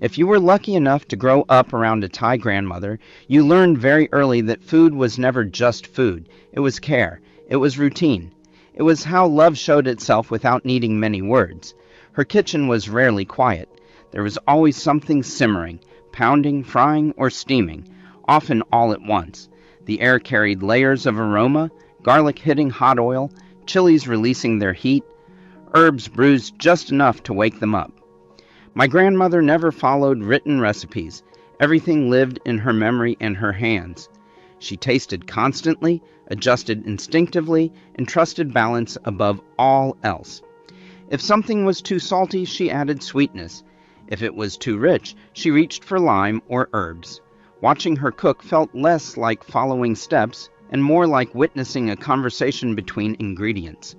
If you were lucky enough to grow up around a Thai grandmother, you learned very early that food was never just food. It was care. It was routine. It was how love showed itself without needing many words. Her kitchen was rarely quiet. There was always something simmering, pounding, frying, or steaming, often all at once. The air carried layers of aroma, garlic hitting hot oil, chilies releasing their heat, herbs bruised just enough to wake them up. My grandmother never followed written recipes. Everything lived in her memory and her hands. She tasted constantly, adjusted instinctively, and trusted balance above all else. If something was too salty, she added sweetness. If it was too rich, she reached for lime or herbs. Watching her cook felt less like following steps and more like witnessing a conversation between ingredients.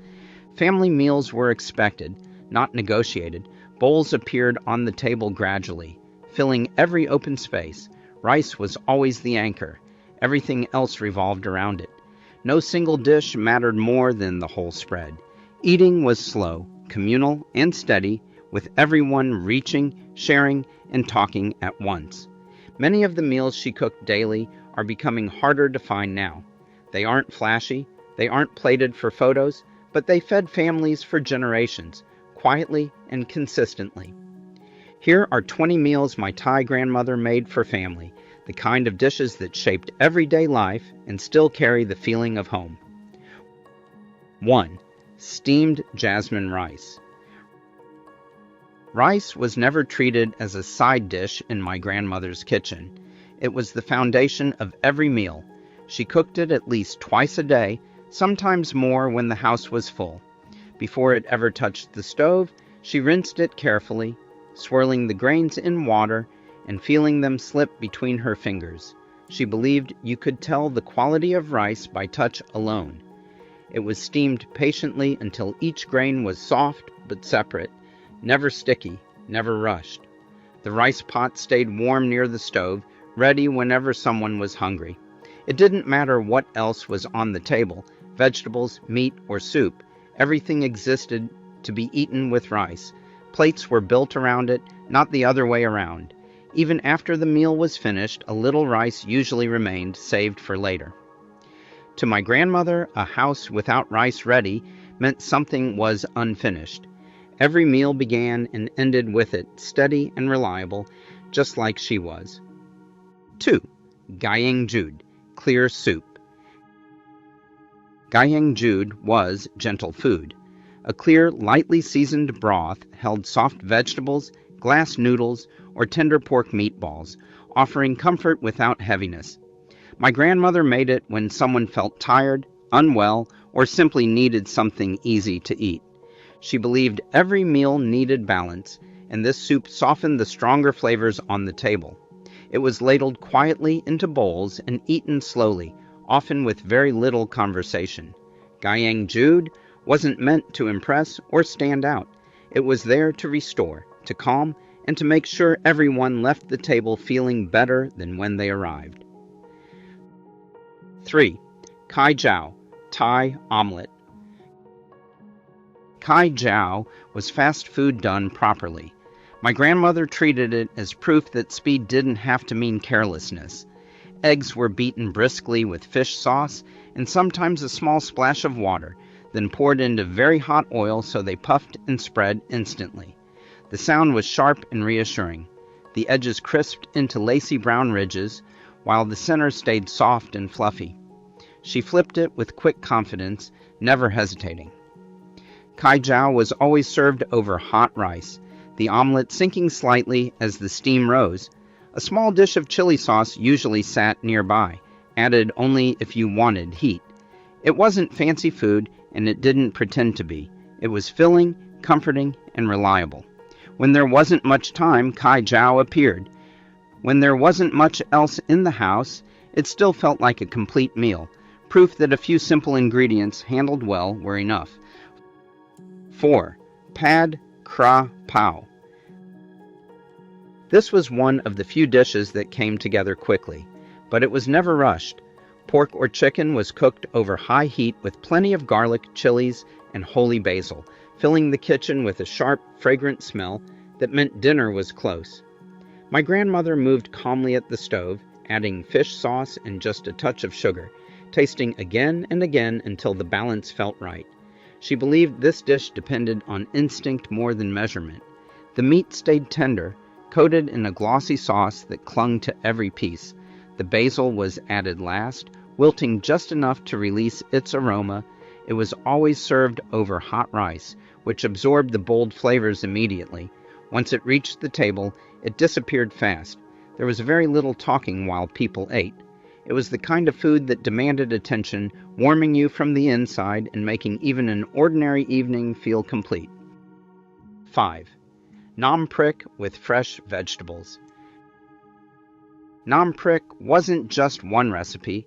Family meals were expected, not negotiated. Bowls appeared on the table gradually, filling every open space. Rice was always the anchor. Everything else revolved around it. No single dish mattered more than the whole spread. Eating was slow, communal, and steady, with everyone reaching, sharing, and talking at once. Many of the meals she cooked daily are becoming harder to find now. They aren't flashy, they aren't plated for photos, but they fed families for generations, quietly and consistently. Here are 20 meals my Thai grandmother made for family, the kind of dishes that shaped everyday life and still carry the feeling of home. 1. Steamed jasmine rice. Rice was never treated as a side dish in my grandmother's kitchen. It was the foundation of every meal. She cooked it at least twice a day, sometimes more when the house was full. Before it ever touched the stove, she rinsed it carefully, swirling the grains in water and feeling them slip between her fingers. She believed you could tell the quality of rice by touch alone. It was steamed patiently until each grain was soft but separate, never sticky, never rushed. The rice pot stayed warm near the stove, ready whenever someone was hungry. It didn't matter what else was on the table, vegetables, meat, or soup. Everything existed to be eaten with rice. Plates were built around it, not the other way around. Even after the meal was finished, a little rice usually remained, saved for later. To my grandmother, a house without rice ready meant something was unfinished. Every meal began and ended with it, steady and reliable, just like she was. 2. Gaang Jude, clear soup. Gaang Jude was gentle food. A clear, lightly seasoned broth held soft vegetables, glass noodles, or tender pork meatballs, offering comfort without heaviness. My grandmother made it when someone felt tired, unwell, or simply needed something easy to eat. She believed every meal needed balance, and this soup softened the stronger flavors on the table. It was ladled quietly into bowls and eaten slowly, often with very little conversation. Gaang Jude wasn't meant to impress or stand out. It was there to restore, to calm, and to make sure everyone left the table feeling better than when they arrived. 3. Kai Jiao, Thai omelette. Kai Jiao was fast food done properly. My grandmother treated it as proof that speed didn't have to mean carelessness. Eggs were beaten briskly with fish sauce and sometimes a small splash of water, then poured into very hot oil so they puffed and spread instantly. The sound was sharp and reassuring. The edges crisped into lacy brown ridges, while the center stayed soft and fluffy. She flipped it with quick confidence, never hesitating. Kai Jiao was always served over hot rice, the omelet sinking slightly as the steam rose. A small dish of chili sauce usually sat nearby, added only if you wanted heat. It wasn't fancy food, and it didn't pretend to be. It was filling, comforting, and reliable. When there wasn't much time, Kai Jiao appeared. When there wasn't much else in the house, it still felt like a complete meal, proof that a few simple ingredients handled well were enough. 4. Pad Kra Pao. This was one of the few dishes that came together quickly, but it was never rushed. Pork or chicken was cooked over high heat with plenty of garlic, chilies, and holy basil, filling the kitchen with a sharp, fragrant smell that meant dinner was close. My grandmother moved calmly at the stove, adding fish sauce and just a touch of sugar, tasting again and again until the balance felt right. She believed this dish depended on instinct more than measurement. The meat stayed tender, coated in a glossy sauce that clung to every piece. The basil was added last, wilting just enough to release its aroma. It was always served over hot rice, which absorbed the bold flavors immediately. Once it reached the table, it disappeared fast. There was very little talking while people ate. It was the kind of food that demanded attention, warming you from the inside and making even an ordinary evening feel complete. 5. Nam Prik with fresh vegetables. Nam Prik wasn't just one recipe.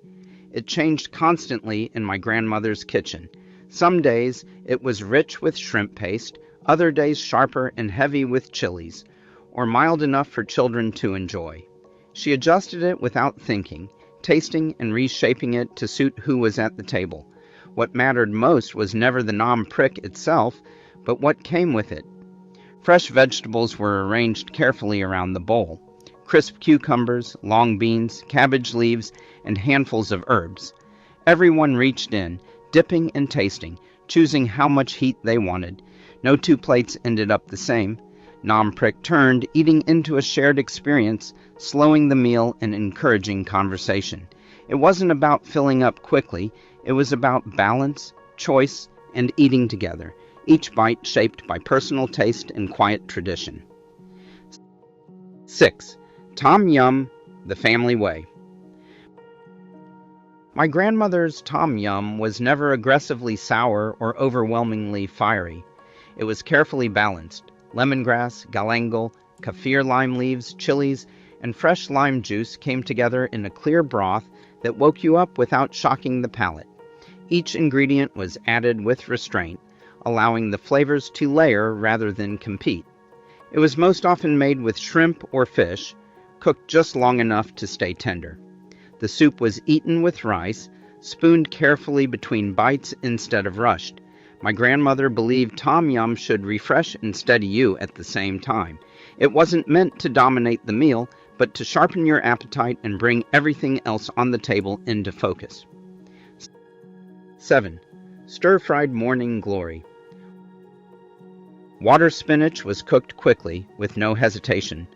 It changed constantly in my grandmother's kitchen. Some days it was rich with shrimp paste, other days sharper and heavy with chilies, or mild enough for children to enjoy. She adjusted it without thinking, tasting and reshaping it to suit who was at the table. What mattered most was never the Nam Prik itself, but what came with it. Fresh vegetables were arranged carefully around the bowl. Crisp cucumbers, long beans, cabbage leaves, and handfuls of herbs. Everyone reached in, dipping and tasting, choosing how much heat they wanted. No two plates ended up the same. Nam Prik turned eating into a shared experience, slowing the meal and encouraging conversation. It wasn't about filling up quickly, it was about balance, choice, and eating together, each bite shaped by personal taste and quiet tradition. 6. Tom Yum, the family way. My grandmother's tom yum was never aggressively sour or overwhelmingly fiery. It was carefully balanced. Lemongrass, galangal, kaffir lime leaves, chilies, and fresh lime juice came together in a clear broth that woke you up without shocking the palate. Each ingredient was added with restraint, allowing the flavors to layer rather than compete. It was most often made with shrimp or fish, cooked just long enough to stay tender. The soup was eaten with rice, spooned carefully between bites instead of rushed. My grandmother believed tom yum should refresh and steady you at the same time. It wasn't meant to dominate the meal, but to sharpen your appetite and bring everything else on the table into focus. 7. Stir-fried morning glory. Water spinach was cooked quickly, with no hesitation.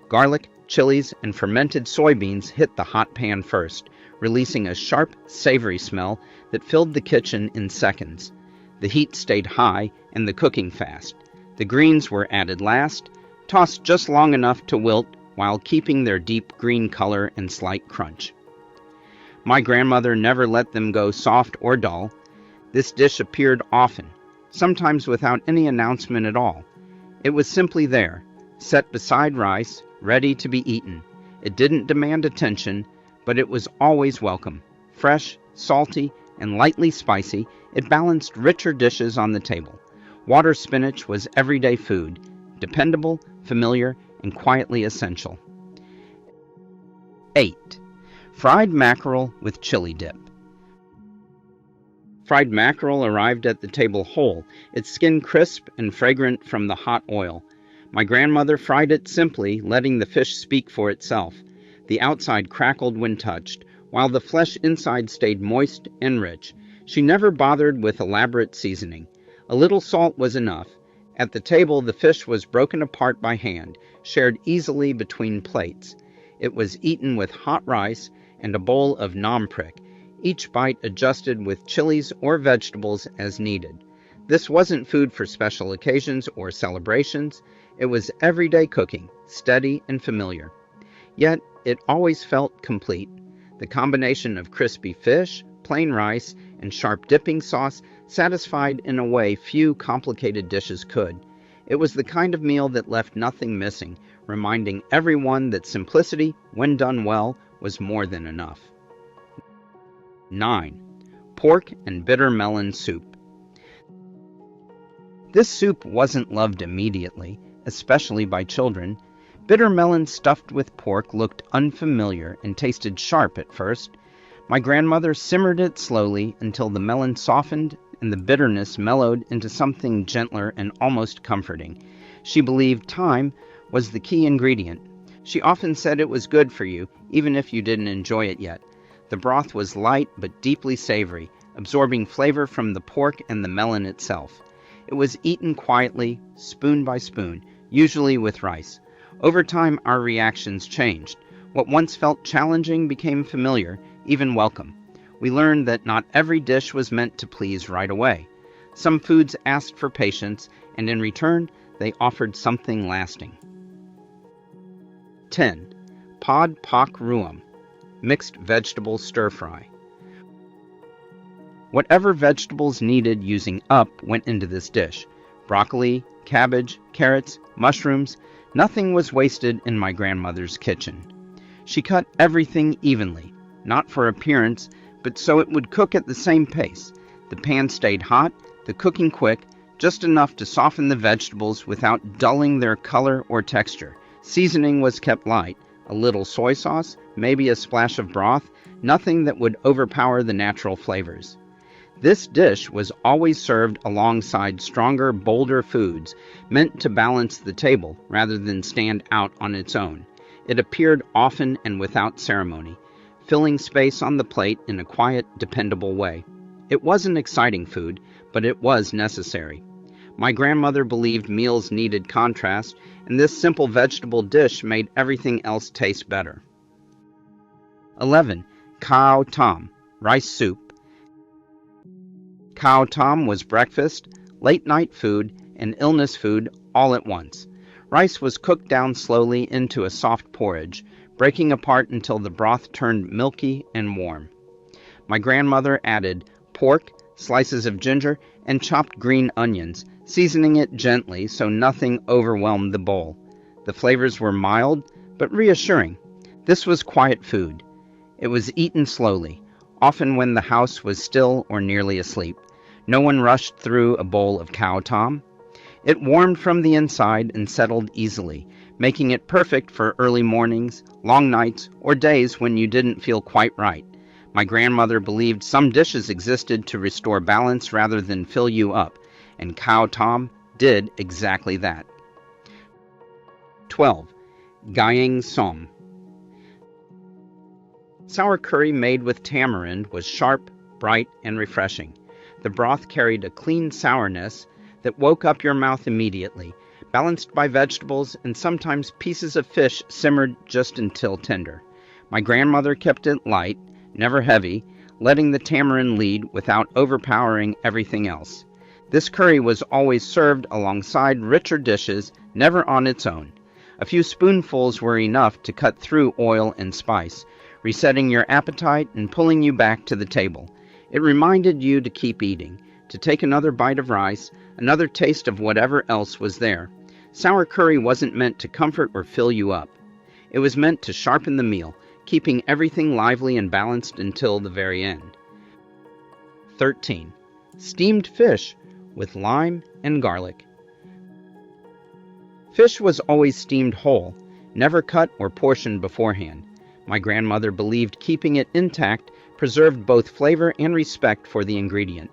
Garlic, chilies, and fermented soybeans hit the hot pan first, releasing a sharp, savory smell that filled the kitchen in seconds. The heat stayed high and the cooking fast. The greens were added last, tossed just long enough to wilt while keeping their deep green color and slight crunch. My grandmother never let them go soft or dull. This dish appeared often, sometimes without any announcement at all. It was simply there, set beside rice, ready to be eaten. It didn't demand attention, but it was always welcome. Fresh, salty, and lightly spicy, it balanced richer dishes on the table. Water spinach was everyday food, dependable, familiar, and quietly essential. 8. Fried mackerel with chili dip. Fried mackerel arrived at the table whole, its skin crisp and fragrant from the hot oil. My grandmother fried it simply, letting the fish speak for itself. The outside crackled when touched, while the flesh inside stayed moist and rich. She never bothered with elaborate seasoning. A little salt was enough. At the table, the fish was broken apart by hand, shared easily between plates. It was eaten with hot rice and a bowl of Nam Prik, each bite adjusted with chilies or vegetables as needed. This wasn't food for special occasions or celebrations. It was everyday cooking, steady and familiar. Yet, it always felt complete. The combination of crispy fish, plain rice, and sharp dipping sauce satisfied in a way few complicated dishes could. It was the kind of meal that left nothing missing, reminding everyone that simplicity, when done well, was more than enough. 9. Pork and bitter melon soup. This soup wasn't loved immediately, especially by children. Bitter melon stuffed with pork looked unfamiliar and tasted sharp at first. My grandmother simmered it slowly until the melon softened and the bitterness mellowed into something gentler and almost comforting. She believed thyme was the key ingredient. She often said it was good for you, even if you didn't enjoy it yet. The broth was light but deeply savory, absorbing flavor from the pork and the melon itself. It was eaten quietly, spoon by spoon, usually with rice. Over time, our reactions changed. What once felt challenging became familiar, even welcome. We learned that not every dish was meant to please right away. Some foods asked for patience, and in return, they offered something lasting. 10. Pad Kra Pao Ruam, mixed vegetable stir-fry. Whatever vegetables needed using up went into this dish. Broccoli, cabbage, carrots, mushrooms, nothing was wasted in my grandmother's kitchen. She cut everything evenly, not for appearance, but so it would cook at the same pace. The pan stayed hot, the cooking quick, just enough to soften the vegetables without dulling their color or texture. Seasoning was kept light, a little soy sauce, maybe a splash of broth, nothing that would overpower the natural flavors. This dish was always served alongside stronger, bolder foods, meant to balance the table rather than stand out on its own. It appeared often and without ceremony, filling space on the plate in a quiet, dependable way. It wasn't exciting food, but it was necessary. My grandmother believed meals needed contrast, and this simple vegetable dish made everything else taste better. 11. Khao Tom, rice soup. Khao Tom was breakfast, late-night food, and illness food all at once. Rice was cooked down slowly into a soft porridge, breaking apart until the broth turned milky and warm. My grandmother added pork, slices of ginger, and chopped green onions, seasoning it gently so nothing overwhelmed the bowl. The flavors were mild, but reassuring. This was quiet food. It was eaten slowly, often when the house was still or nearly asleep. No one rushed through a bowl of Khao Tom. It warmed from the inside and settled easily, making it perfect for early mornings, long nights, or days when you didn't feel quite right. My grandmother believed some dishes existed to restore balance rather than fill you up, and Khao Tom did exactly that. 12. Gaang Som. Sour curry made with tamarind was sharp, bright, and refreshing. The broth carried a clean sourness that woke up your mouth immediately, balanced by vegetables and sometimes pieces of fish simmered just until tender. My grandmother kept it light, never heavy, letting the tamarind lead without overpowering everything else. This curry was always served alongside richer dishes, never on its own. A few spoonfuls were enough to cut through oil and spice, resetting your appetite and pulling you back to the table. It reminded you to keep eating, to take another bite of rice, another taste of whatever else was there. Sour curry wasn't meant to comfort or fill you up. It was meant to sharpen the meal, keeping everything lively and balanced until the very end. 13. Steamed fish with lime and garlic. Fish was always steamed whole, never cut or portioned beforehand. My grandmother believed keeping it intact preserved both flavor and respect for the ingredient.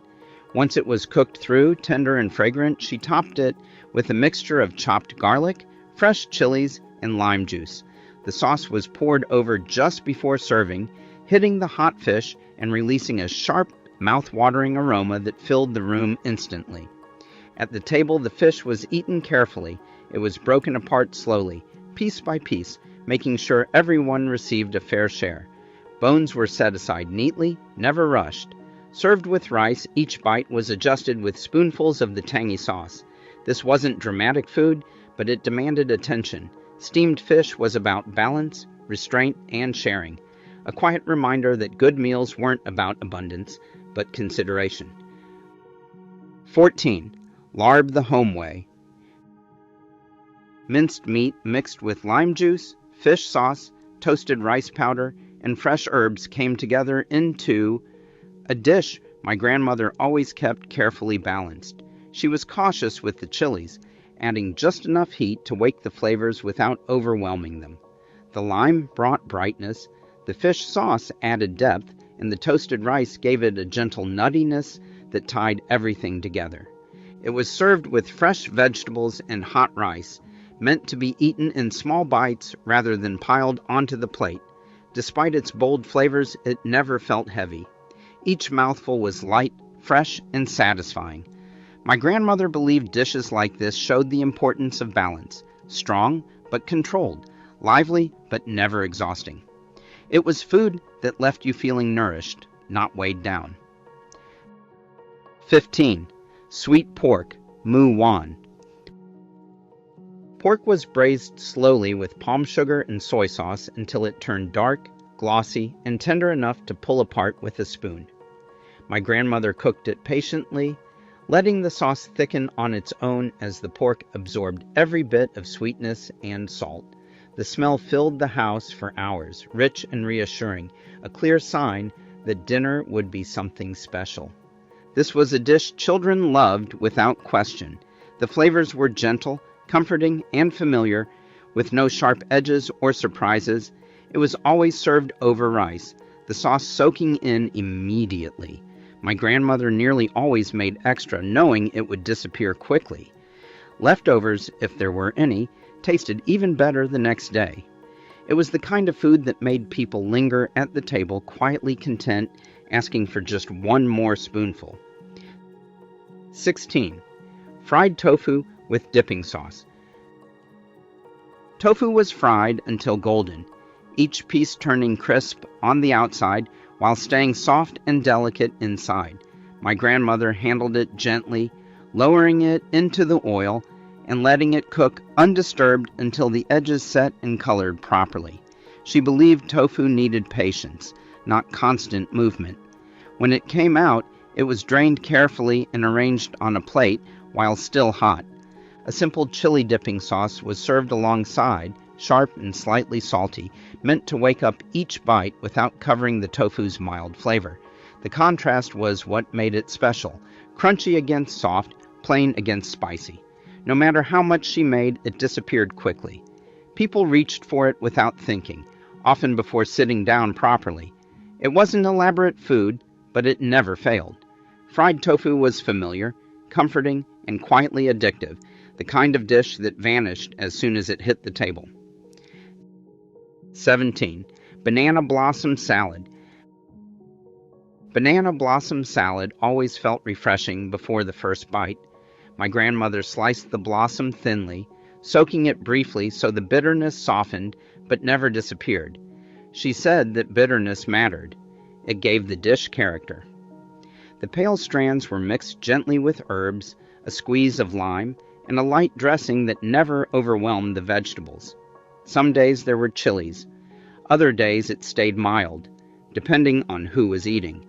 Once it was cooked through, tender and fragrant, she topped it with a mixture of chopped garlic, fresh chilies, and lime juice. The sauce was poured over just before serving, hitting the hot fish and releasing a sharp, mouth-watering aroma that filled the room instantly. At the table, the fish was eaten carefully. It was broken apart slowly, piece by piece, making sure everyone received a fair share. Bones were set aside neatly, never rushed. Served with rice, each bite was adjusted with spoonfuls of the tangy sauce. This wasn't dramatic food, but it demanded attention. Steamed fish was about balance, restraint, and sharing. A quiet reminder that good meals weren't about abundance, but consideration. 14. Larb the home way. Minced meat mixed with lime juice, fish sauce, toasted rice powder, and fresh herbs came together into a dish my grandmother always kept carefully balanced. She was cautious with the chilies, adding just enough heat to wake the flavors without overwhelming them. The lime brought brightness, the fish sauce added depth, and the toasted rice gave it a gentle nuttiness that tied everything together. It was served with fresh vegetables and hot rice, meant to be eaten in small bites rather than piled onto the plate. Despite its bold flavors, it never felt heavy. Each mouthful was light, fresh, and satisfying. My grandmother believed dishes like this showed the importance of balance, strong but controlled, lively but never exhausting. It was food that left you feeling nourished, not weighed down. 15. Sweet pork, Moo Wan. Pork was braised slowly with palm sugar and soy sauce until it turned dark, glossy, and tender enough to pull apart with a spoon. My grandmother cooked it patiently, letting the sauce thicken on its own as the pork absorbed every bit of sweetness and salt. The smell filled the house for hours, rich and reassuring, a clear sign that dinner would be something special. This was a dish children loved without question. The flavors were gentle, comforting, and familiar, with no sharp edges or surprises. It was always served over rice, the sauce soaking in immediately. My grandmother nearly always made extra, knowing it would disappear quickly. Leftovers, if there were any, tasted even better the next day. It was the kind of food that made people linger at the table, quietly content, asking for just one more spoonful. 16. Fried tofu with dipping sauce. Tofu was fried until golden, each piece turning crisp on the outside while staying soft and delicate inside. My grandmother handled it gently, lowering it into the oil and letting it cook undisturbed until the edges set and colored properly. She believed tofu needed patience, not constant movement. When it came out, it was drained carefully and arranged on a plate while still hot. A simple chili dipping sauce was served alongside, sharp and slightly salty, meant to wake up each bite without covering the tofu's mild flavor. The contrast was what made it special, crunchy against soft, plain against spicy. No matter how much she made, it disappeared quickly. People reached for it without thinking, often before sitting down properly. It wasn't elaborate food, but it never failed. Fried tofu was familiar, comforting, and quietly addictive, the kind of dish that vanished as soon as it hit the table. 17. Banana blossom salad. Banana blossom salad always felt refreshing before the first bite. My grandmother sliced the blossom thinly, soaking it briefly so the bitterness softened but never disappeared. She said that bitterness mattered. It gave the dish character. The pale strands were mixed gently with herbs, a squeeze of lime, and a light dressing that never overwhelmed the vegetables. Some days there were chilies. Other days it stayed mild, depending on who was eating.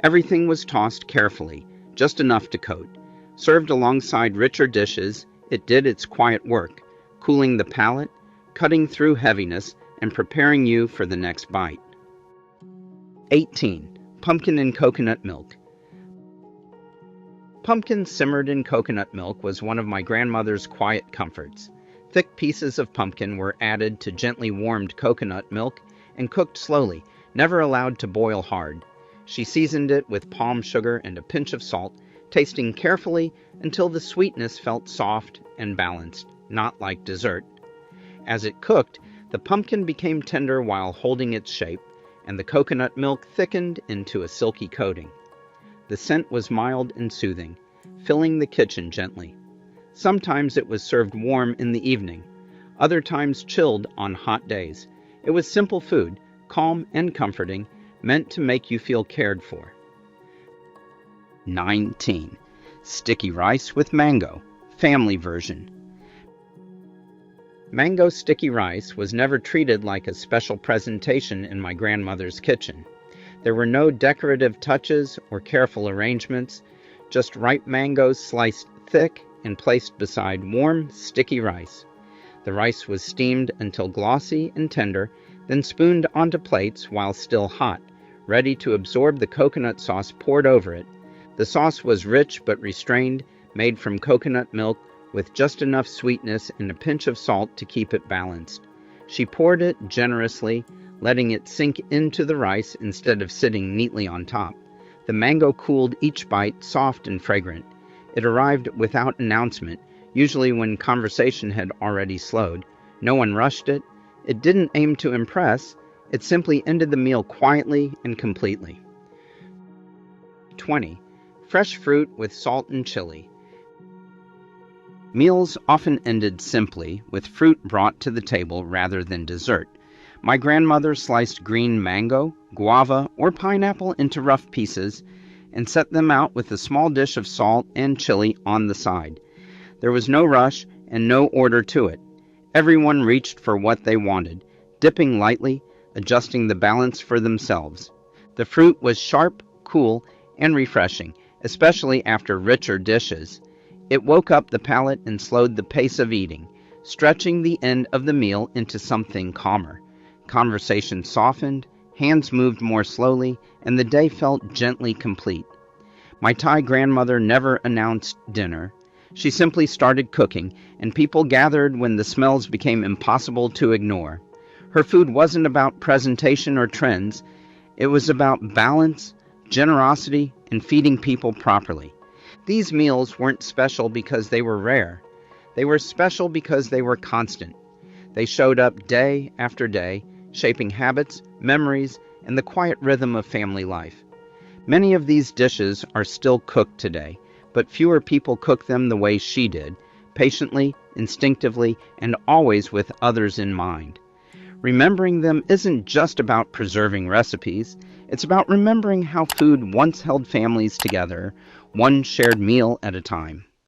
Everything was tossed carefully, just enough to coat. Served alongside richer dishes, it did its quiet work, cooling the palate, cutting through heaviness, and preparing you for the next bite. 18. Pumpkin and coconut milk. Pumpkin simmered in coconut milk was one of my grandmother's quiet comforts. Thick pieces of pumpkin were added to gently warmed coconut milk and cooked slowly, never allowed to boil hard. She seasoned it with palm sugar and a pinch of salt, tasting carefully until the sweetness felt soft and balanced, not like dessert. As it cooked, the pumpkin became tender while holding its shape, and the coconut milk thickened into a silky coating. The scent was mild and soothing, filling the kitchen gently. Sometimes it was served warm in the evening, other times chilled on hot days. It was simple food, calm and comforting, meant to make you feel cared for. 19. Sticky rice with mango, family version. Mango sticky rice was never treated like a special presentation in my grandmother's kitchen. There were no decorative touches or careful arrangements, just ripe mangoes sliced thick and placed beside warm, sticky rice. The rice was steamed until glossy and tender, then spooned onto plates while still hot, ready to absorb the coconut sauce poured over it. The sauce was rich but restrained, made from coconut milk with just enough sweetness and a pinch of salt to keep it balanced. She poured it generously, letting it sink into the rice instead of sitting neatly on top. The mango cooled each bite, soft and fragrant. It arrived without announcement. usually when conversation had already slowed. No one rushed it. It didn't aim to impress. It simply ended the meal quietly and completely. 20. Fresh fruit with salt and chili. Meals often ended simply, with fruit brought to the table rather than dessert. My grandmother sliced green mango, guava, or pineapple into rough pieces and set them out with a small dish of salt and chili on the side. There was no rush and no order to it. Everyone reached for what they wanted, dipping lightly, adjusting the balance for themselves. The fruit was sharp, cool, and refreshing, especially after richer dishes. It woke up the palate and slowed the pace of eating, stretching the end of the meal into something calmer. Conversation softened, hands moved more slowly, and the day felt gently complete. My Thai grandmother never announced dinner. She simply started cooking, and people gathered when the smells became impossible to ignore. Her food wasn't about presentation or trends. It was about balance, generosity, and feeding people properly. These meals weren't special because they were rare. They were special because they were constant. They showed up day after day, shaping habits, memories, and the quiet rhythm of family life. Many of these dishes are still cooked today, but fewer people cook them the way she did, patiently, instinctively, and always with others in mind. Remembering them isn't just about preserving recipes, it's about remembering how food once held families together, one shared meal at a time.